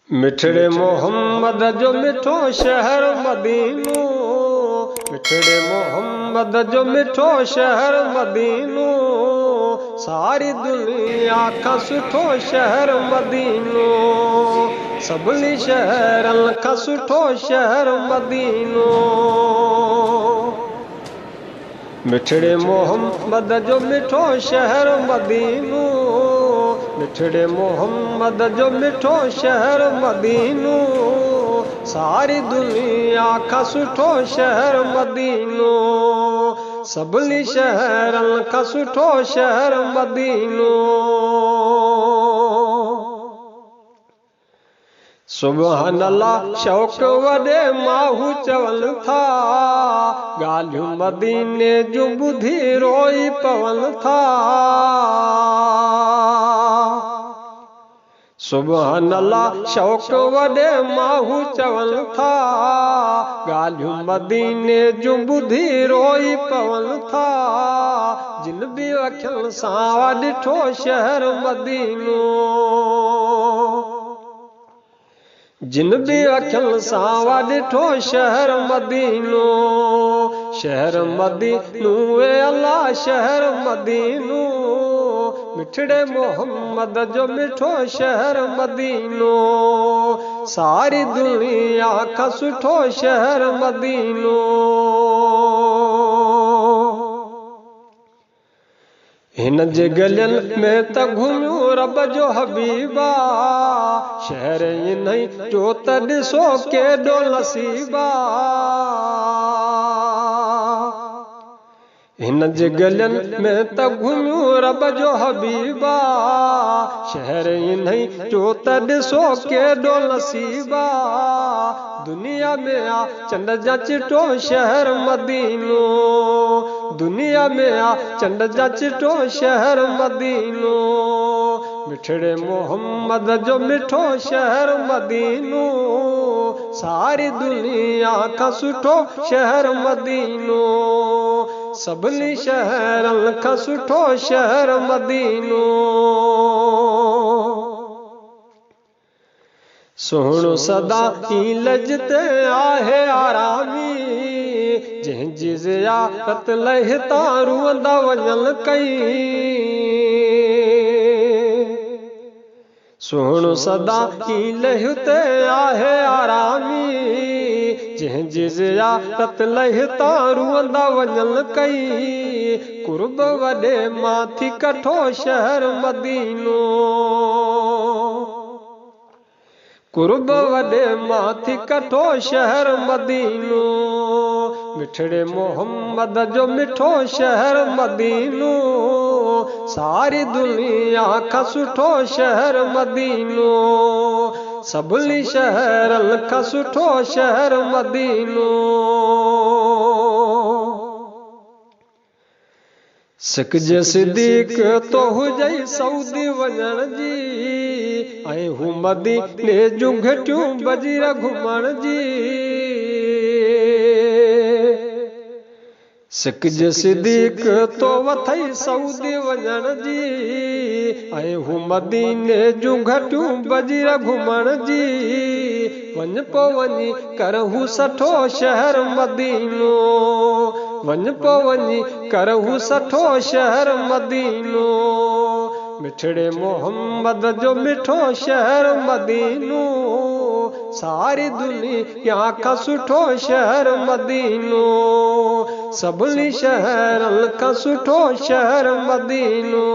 मिठड़े मोहम्मद जो मिठो शहर मदीनो, मिठड़े मोहम्मद जो मिठो शहर मदीनो, सारी दुनिया का सुठो शहर मदीनो, सभिनी शहरन का सुठो शहर मदीनो। मिठड़े मोहम्मद जो मिठो शहर मदीनो, मिठड़े मोहम्मद जो मिठो शहर मदीनो, सारी दुनिया का सुठो शहर मदीनो, सभिनी शहरन का सुठो शहर मदीनो। सुभान अल्लाह शौक़ वॾे माहू चवनि था, ॻाल्हियूं मदीने जूं ॿुधी रोई पवनि था। सुभान अल्लाह शौक़ वॾे माहू चवनि था, ॻाल्हियूं मदीने जूं ॿुधी रोई पवनि था। जिन बि अखियुनि सां ॾिठो शहर मदीनो, जिन बि अखियुनि सां ॾिठो शहर मदीनो, शहर मदीनो ए अल्लाह शहर मदीनो, मिठड़े मोहम्मद जो मिठो शहर मदीनो, सारी दुनिया का सुठो शहर मदीनो। हिन जे गलियुनि में त घुमियो रब जो हबीबा, शहर इन्ही जो त ॾिसो केॾो नसीबा। हिन जे गलियुनि में त घुमियो रब जो हबीबा, शहर इन्ही जो त ॾिसो केॾो नसीबा। दुनिया में आ चंड जा चिटो शहर मदीनो, दुनिया में आ चंड जा चिटो शहर मदीनो, मिठड़े मोहम्मद जो मिठो शहर मदीनो, सारी दुनिया का सुठो शहर मदीनो, सभिनी शहरन का सुठो शहर मदीनो। सोहणो सदा ई लजते आहे आरामी, जंहिंजी ज़ियारत लहे तां रुअंदा वञनि कई। सोहणो सदा ई लहते आहे आरामी, जंहिंजी ज़ियारत लहे तां रुअंदा वञनि कई। कुर्ब वॾे मां थी कठो शहर मदीनो, कुर्ब वॾे मां थी कठो शहर मदीनो, मिठड़े मोहम्मद जो मिठो शहर मदीनो, सारी दुनिया का सुठो शहर मदीनो, सभिनी शहरन का सुठो शहर मदीनो। सिक जे सिद्दीक़ तो हुजई सऊदी वञण जी, ऐं हू मदीने जूं घटियूं बजीर घुमण जी। सिक जे सिद्दीक़ तो वथई सऊदी वञण जी, ऐं हू मदीने जूं घटियूं बजीर घुमण जी। वञ पो वञी कर हू सठो शहर मदीनो, वञ पो वञी कर हू सठो शहर मदीनो, मिठड़े मोहम्मद जो मिठो शहर मदीनो, सारी दुनिया का सुठो शहर मदीनो, सभिनी शहरन का सुठो शहर मदीनो।